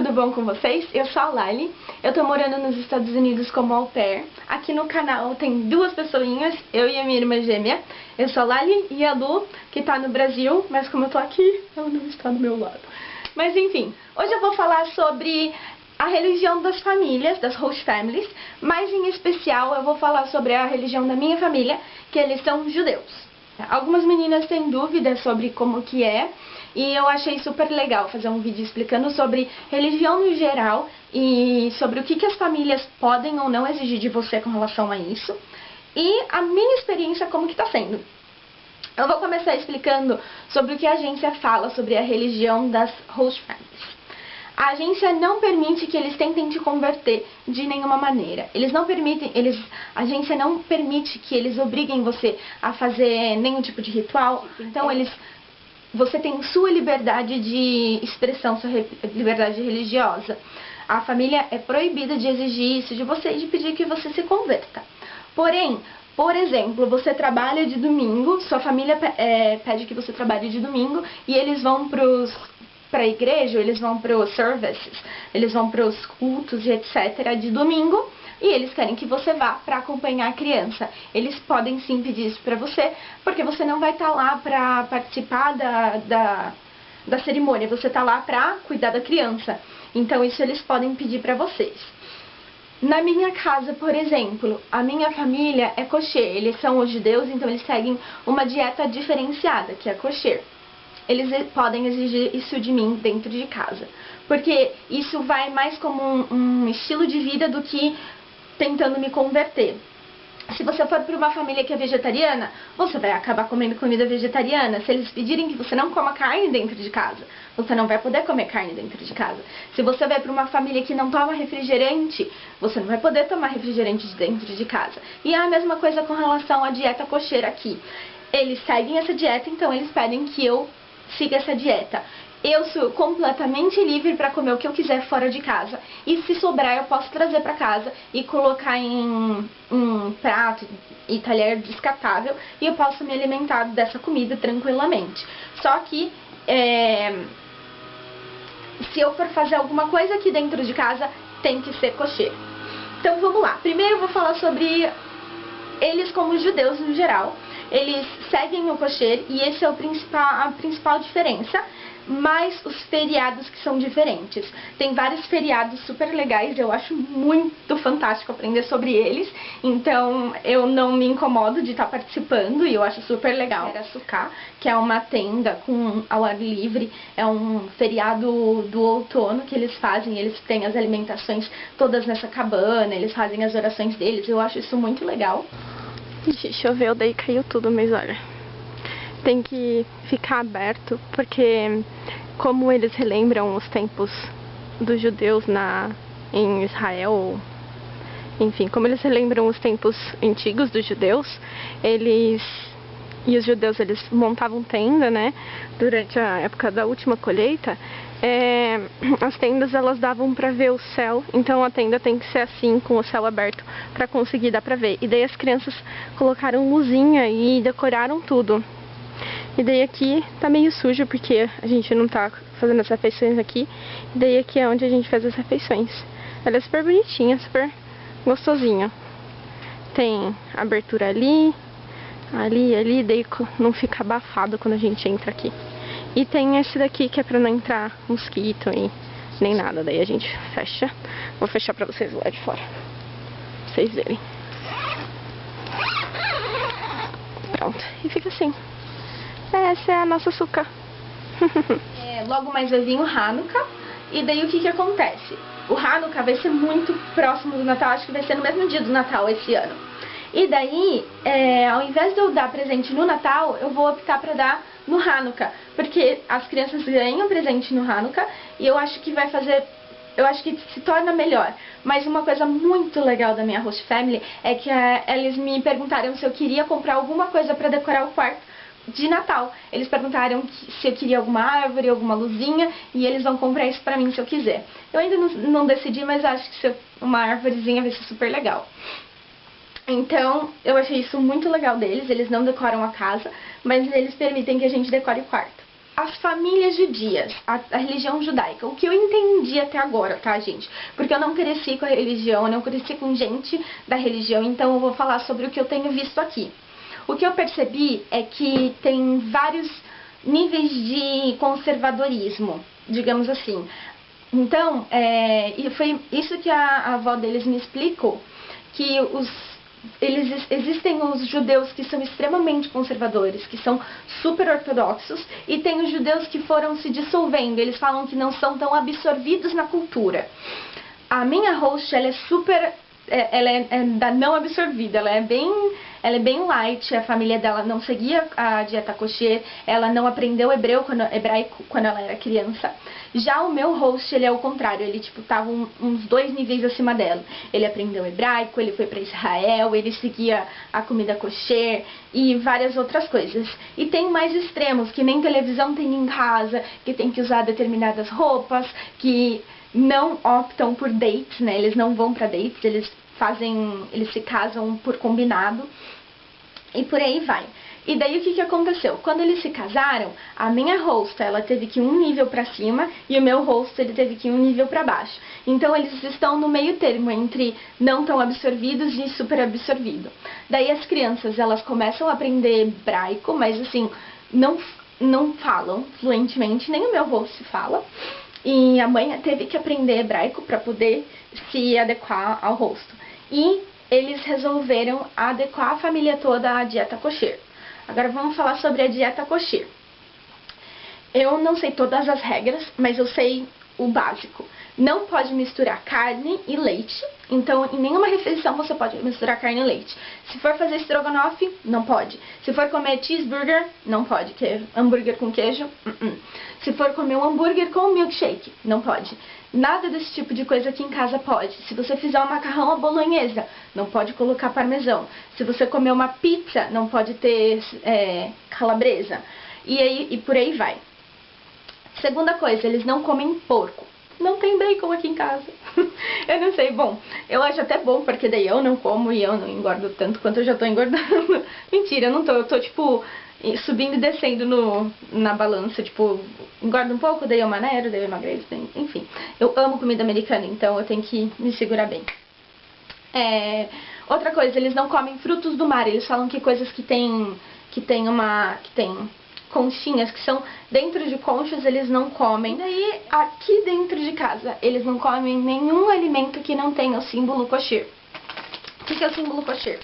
tudo bom com vocês? Eu sou a Lali, eu tô morando nos Estados Unidos como au pair. Aqui no canal tem duas pessoinhas, eu e a minha irmã gêmea. Eu sou a Lali e a Lu, que tá no Brasil, mas como eu tô aqui, ela não está do meu lado. Mas enfim, hoje eu vou falar sobre a religião das famílias, das host families, mas em especial eu vou falar sobre a religião da minha família, que eles são judeus. Algumas meninas têm dúvidas sobre como que é, e eu achei super legal fazer um vídeo explicando sobre religião no geral e sobre o que as famílias podem ou não exigir de você com relação a isso, e a minha experiência como que tá sendo. Eu vou começar explicando sobre o que a agência fala sobre a religião das host families. A agência não permite que eles tentem te converter de nenhuma maneira. A agência não permite que eles obriguem você a fazer nenhum tipo de ritual. Então você tem sua liberdade de expressão, sua liberdade religiosa. A família é proibida de exigir isso de você e de pedir que você se converta. Porém, por exemplo, você trabalha de domingo, sua família pede que você trabalhe de domingo e eles vão para a igreja, eles vão para os services, eles vão para os cultos e etc. de domingo, e eles querem que você vá para acompanhar a criança. Eles podem sim pedir isso para você, porque você não vai estar lá para participar da cerimônia, você está lá para cuidar da criança. Então isso eles podem pedir para vocês. Na minha casa, por exemplo, a minha família é kosher, eles são os judeus, então eles seguem uma dieta diferenciada, que é kosher. Eles podem exigir isso de mim dentro de casa, porque isso vai mais como um estilo de vida do que tentando me converter. Se você for para uma família que é vegetariana, você vai acabar comendo comida vegetariana. Se eles pedirem que você não coma carne dentro de casa, você não vai poder comer carne dentro de casa. Se você vai para uma família que não toma refrigerante, você não vai poder tomar refrigerante dentro de casa. E é a mesma coisa com relação à dieta kosher aqui. Eles seguem essa dieta, então eles pedem que eu siga essa dieta. Eu sou completamente livre para comer o que eu quiser fora de casa. E se sobrar, eu posso trazer para casa e colocar em um prato e talher descartável. E eu posso me alimentar dessa comida tranquilamente. Só que, se eu for fazer alguma coisa aqui dentro de casa, tem que ser kosher. Então vamos lá. Primeiro eu vou falar sobre eles como judeus no geral. Eles seguem o kosher e esse é a principal diferença, mas os feriados que são diferentes. Tem vários feriados super legais, eu acho muito fantástico aprender sobre eles, então eu não me incomodo de estar participando e eu acho super legal. Era Sukkah, que é uma tenda ao ar livre, é um feriado do outono que eles fazem, eles têm as alimentações todas nessa cabana, eles fazem as orações deles, eu acho isso muito legal. Choveu, daí caiu tudo, mas olha, tem que ficar aberto, porque como eles relembram os tempos dos judeus em Israel, enfim, como eles relembram os tempos antigos dos judeus, os judeus eles montavam tenda, né, durante a época da última colheita. As tendas elas davam pra ver o céu, então a tenda tem que ser assim, com o céu aberto, pra conseguir dar pra ver. E daí as crianças colocaram luzinha e decoraram tudo. E daí aqui tá meio sujo porque a gente não tá fazendo as refeições aqui. E daí aqui é onde a gente faz as refeições. Ela é super bonitinha, super gostosinha. Tem abertura ali, daí não fica abafado quando a gente entra aqui. E tem esse daqui que é pra não entrar mosquito e nem nada, daí a gente fecha. Vou fechar pra vocês lá de fora, pra vocês verem. Pronto, e fica assim. Essa é a nossa Sukkah. Logo mais vai vir o Hanukkah, e daí o que acontece? O Hanukkah vai ser muito próximo do Natal, acho que vai ser no mesmo dia do Natal esse ano. E daí, ao invés de eu dar presente no Natal, eu vou optar pra dar no Hanukkah, porque as crianças ganham presente no Hanukkah e eu acho que se torna melhor. Mas uma coisa muito legal da minha host family é que eles me perguntaram se eu queria comprar alguma coisa para decorar o quarto de Natal. Eles perguntaram se eu queria alguma árvore, alguma luzinha, e eles vão comprar isso pra mim se eu quiser. Eu ainda não decidi, mas acho que uma árvorezinha vai ser super legal. Então, eu achei isso muito legal deles. Eles não decoram a casa, mas eles permitem que a gente decore o quarto. as famílias judias, a religião judaica, o que eu entendi até agora, tá, gente? Porque eu não cresci com a religião, eu não cresci com gente da religião, então eu vou falar sobre o que eu tenho visto aqui. O que eu percebi é que tem vários níveis de conservadorismo, digamos assim. Então, e foi isso que a avó deles me explicou, que existem os judeus que são extremamente conservadores, que são super ortodoxos, e tem os judeus que foram se dissolvendo, eles falam que não são tão absorvidos na cultura. A minha host, ela é super, ela é da não absorvida, ela é bem light, a família dela não seguia a dieta kosher, ela não aprendeu hebraico quando ela era criança. Já o meu host, ele é o contrário, ele tipo tava uns 2 níveis acima dela. Ele aprendeu hebraico, ele foi para Israel, ele seguia a comida kosher e várias outras coisas. E tem mais extremos, que nem televisão tem em casa, que tem que usar determinadas roupas, que não optam por dates, né? Eles não vão para dates, eles se casam por combinado e por aí vai. E daí o que aconteceu? Quando eles se casaram, a minha host, ela teve que ir um nível pra cima e o meu host, ele teve que ir um nível pra baixo. Então eles estão no meio termo entre não tão absorvidos e super absorvido. Daí as crianças, elas começam a aprender hebraico, mas assim, não falam fluentemente, nem o meu host fala. E a mãe teve que aprender hebraico para poder se adequar ao rosto. E eles resolveram adequar a família toda à dieta kosher. Agora vamos falar sobre a dieta kosher. Eu não sei todas as regras, mas eu sei o básico. Não pode misturar carne e leite. Então, em nenhuma refeição você pode misturar carne e leite. Se for fazer estrogonofe, não pode. Se for comer cheeseburger, não pode. Que é hambúrguer com queijo, Se for comer um hambúrguer com milkshake, não pode. Nada desse tipo de coisa aqui em casa pode. Se você fizer um macarrão à bolonhesa, não pode colocar parmesão. Se você comer uma pizza, não pode ter calabresa. E por aí vai. Segunda coisa, eles não comem porco. Não tem bacon aqui em casa. Eu não sei, bom, eu acho até bom, porque daí eu não como e eu não engordo tanto quanto eu já tô engordando. Mentira, eu não tô, eu tô tipo subindo e descendo na balança, tipo, engordo um pouco, daí eu manero, daí eu emagreço, enfim. Eu amo comida americana, então eu tenho que me segurar bem. Outra coisa, eles não comem frutos do mar, eles falam que coisas que tem conchinhas, que são dentro de conchas, eles não comem. Daí, aqui dentro de casa, eles não comem nenhum alimento que não tenha o símbolo kosher. O que é o símbolo kosher?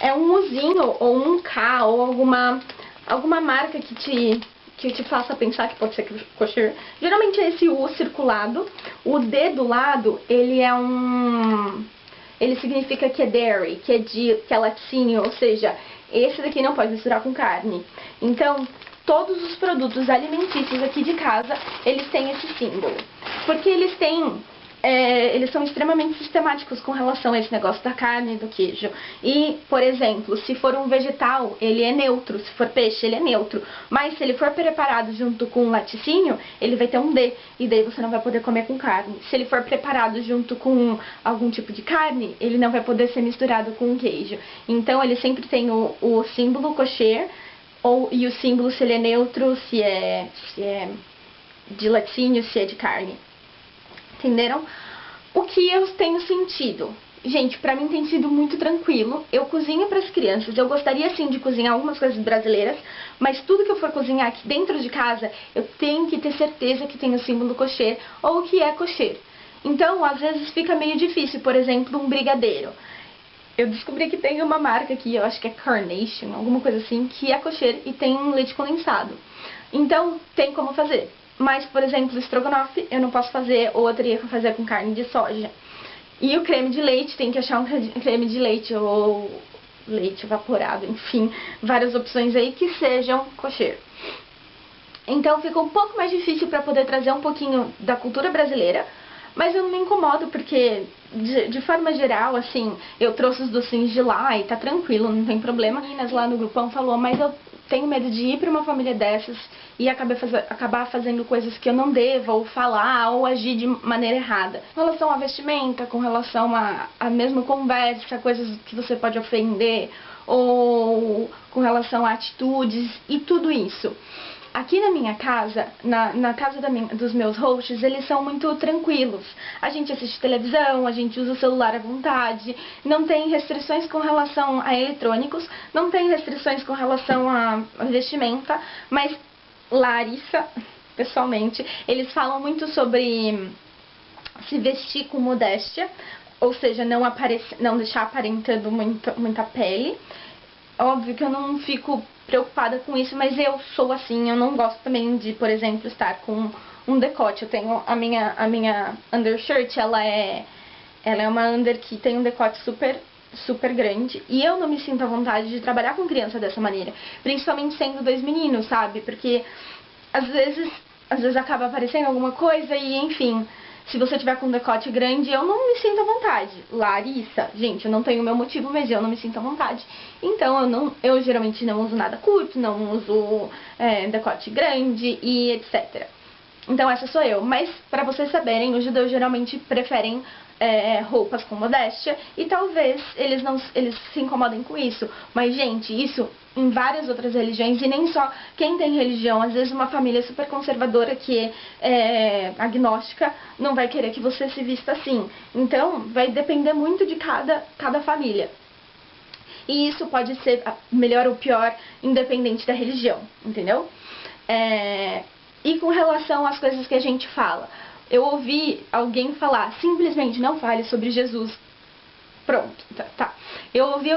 É um Uzinho, ou um K, ou alguma marca que te faça pensar que pode ser kosher. Geralmente é esse U circulado. O D do lado, ele significa que é dairy, que é laticínio, ou seja, esse daqui não pode misturar com carne. Então, todos os produtos alimentícios aqui de casa, eles têm esse símbolo. Porque eles são extremamente sistemáticos com relação a esse negócio da carne e do queijo. E, por exemplo, se for um vegetal, ele é neutro. Se for peixe, ele é neutro. Mas se ele for preparado junto com laticínio, ele vai ter um D. E daí você não vai poder comer com carne. Se ele for preparado junto com algum tipo de carne, ele não vai poder ser misturado com queijo. Então, ele sempre tem o símbolo kosher, e o símbolo se ele é neutro, se é de laticínio, se é de carne. Entenderam? O que eu tenho sentido? Gente, pra mim tem sido muito tranquilo. Eu cozinho pras crianças. Eu gostaria sim de cozinhar algumas coisas brasileiras, mas tudo que eu for cozinhar aqui dentro de casa, eu tenho que ter certeza que tem o símbolo kosher ou que é kosher. Então, às vezes fica meio difícil, por exemplo, um brigadeiro. Eu descobri que tem uma marca aqui, eu acho que é Carnation, alguma coisa assim, que é kosher e tem leite condensado. Então, tem como fazer. Mas, por exemplo, estrogonofe eu não posso fazer, ou eu teria que fazer com carne de soja. E o creme de leite, tem que achar um creme de leite ou leite evaporado, enfim, várias opções aí que sejam kosher. Então fica um pouco mais difícil para poder trazer um pouquinho da cultura brasileira, mas eu não me incomodo porque, de forma geral, assim, eu trouxe os docinhos de lá e tá tranquilo, não tem problema. A meninas lá no grupão falou, mas eu tenho medo de ir pra uma família dessas e acabar fazendo coisas que eu não devo, ou falar, ou agir de maneira errada. Com relação à vestimenta, com relação à mesma conversa, coisas que você pode ofender, ou com relação a atitudes e tudo isso. Aqui na minha casa, na casa dos meus hosts, eles são muito tranquilos. A gente assiste televisão, a gente usa o celular à vontade, não tem restrições com relação a eletrônicos, não tem restrições com relação a vestimenta, mas Larissa, pessoalmente, eles falam muito sobre se vestir com modéstia, ou seja, não deixar aparentando muita pele. Óbvio que eu não fico preocupada com isso, mas eu sou assim, eu não gosto também de, por exemplo, estar com um decote. Eu tenho a minha undershirt, ela é uma under que tem um decote super grande, e eu não me sinto à vontade de trabalhar com criança dessa maneira, principalmente sendo 2 meninos, sabe? Porque às vezes acaba aparecendo alguma coisa e, enfim, se você tiver com um decote grande, eu não me sinto à vontade. Larissa, gente, eu não tenho meu motivo, mas eu não me sinto à vontade. Então, eu geralmente não uso nada curto, não uso decote grande e etc. Então, essa sou eu. Mas, pra vocês saberem, os judeus geralmente preferem roupas com modéstia, e talvez eles se incomodem com isso. Mas, gente, isso em várias outras religiões, e nem só quem tem religião. Às vezes uma família super conservadora que é agnóstica não vai querer que você se vista assim. Então, vai depender muito de cada família. E isso pode ser melhor ou pior, independente da religião, entendeu? E com relação às coisas que a gente fala, eu ouvi alguém falar, simplesmente não fale sobre Jesus. Pronto, tá. Eu ouvi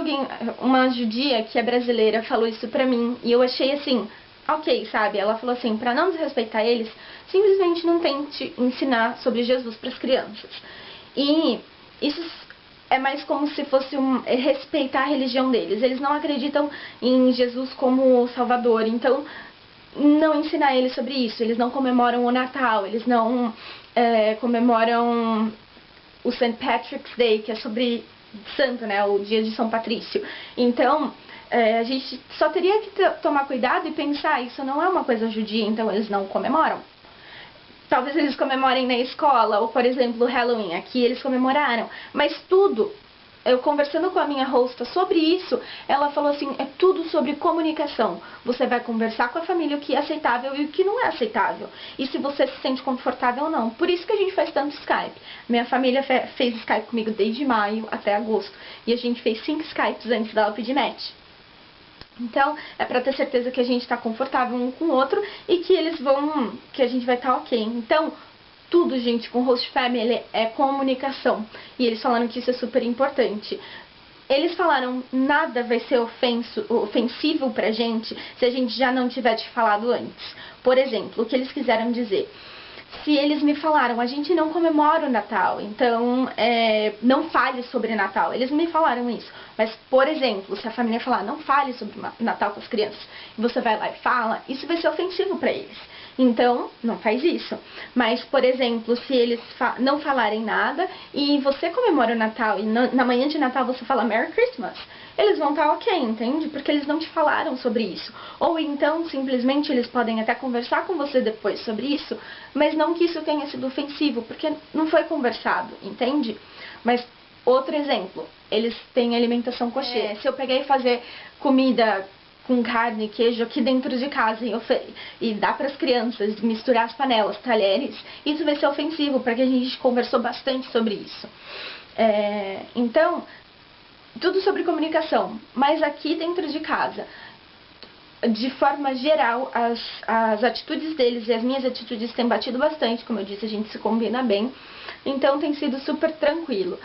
uma judia que é brasileira, falou isso pra mim, e eu achei assim, ok, sabe? Ela falou assim, pra não desrespeitar eles, simplesmente não tente ensinar sobre Jesus pras crianças. E isso é mais como se fosse respeitar a religião deles. Eles não acreditam em Jesus como Salvador, então não ensinar eles sobre isso. Eles não comemoram o Natal, eles não comemoram o St. Patrick's Day, que é sobre santo, né, o dia de São Patrício. Então, a gente só teria que tomar cuidado e pensar, isso não é uma coisa judia, então eles não comemoram. Talvez eles comemorem na escola, ou por exemplo, o Halloween, aqui eles comemoraram, mas tudo, eu conversando com a minha hosta sobre isso, ela falou assim, é tudo sobre comunicação. Você vai conversar com a família o que é aceitável e o que não é aceitável. E se você se sente confortável ou não. Por isso que a gente faz tanto Skype. Minha família fez Skype comigo desde maio até agosto. E a gente fez 5 Skypes antes dela pedir match. Então, é pra ter certeza que a gente tá confortável um com o outro e que a gente vai estar ok. Então, tudo, gente, com host family é comunicação. E eles falaram que isso é super importante. Eles falaram, nada vai ser ofensivo pra gente se a gente já não tiver te falado antes. Por exemplo, o que eles quiseram dizer. Se eles me falaram, a gente não comemora o Natal, então não fale sobre Natal. Eles me falaram isso. Mas, por exemplo, se a família falar, não fale sobre Natal com as crianças, e você vai lá e fala, isso vai ser ofensivo pra eles. Então, não faz isso. Mas, por exemplo, se eles não falarem nada e você comemora o Natal e na manhã de Natal você fala Merry Christmas, eles vão estar ok, entende? Porque eles não te falaram sobre isso. Ou então, simplesmente, eles podem até conversar com você depois sobre isso, mas não que isso tenha sido ofensivo, porque não foi conversado, entende? Mas, outro exemplo, eles têm alimentação kosher. Se eu pegar e fazer comida com carne e queijo aqui dentro de casa e dar para as crianças, misturar as panelas, talheres, isso vai ser ofensivo, porque a gente conversou bastante sobre isso. Então, tudo sobre comunicação, mas aqui dentro de casa, de forma geral, as atitudes deles e as minhas atitudes têm batido bastante, como eu disse, a gente se combina bem, então tem sido super tranquilo.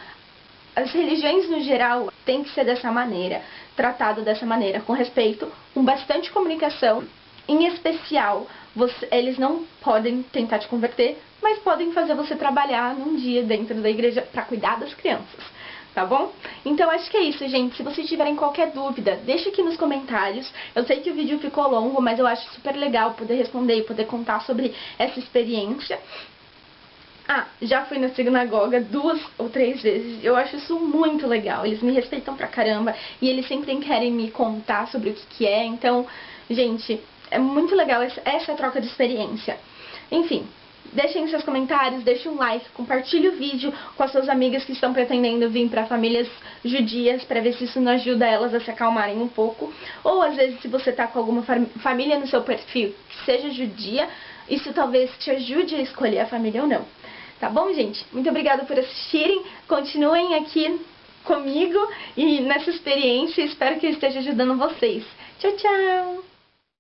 As religiões, no geral, têm que ser dessa maneira, tratado dessa maneira, com respeito, com bastante comunicação. Em especial, eles não podem tentar te converter, mas podem fazer você trabalhar num dia dentro da igreja para cuidar das crianças, tá bom? Então, acho que é isso, gente. Se vocês tiverem qualquer dúvida, deixa aqui nos comentários. Eu sei que o vídeo ficou longo, mas eu acho super legal poder responder e poder contar sobre essa experiência. Já fui na sinagoga 2 ou 3 vezes. Eu acho isso muito legal. Eles me respeitam pra caramba e eles sempre querem me contar sobre o que é. Então, gente, é muito legal essa troca de experiência. Enfim, Deixem seus comentários, deixe um like, compartilhe o vídeo com as suas amigas que estão pretendendo vir para famílias judias, para ver se isso não ajuda elas a se acalmarem um pouco. Ou às vezes, se você tá com alguma família no seu perfil que seja judia, isso talvez te ajude a escolher a família ou não. Tá bom, gente? Muito obrigada por assistirem. Continuem aqui comigo e nessa experiência. Espero que eu esteja ajudando vocês. Tchau, tchau!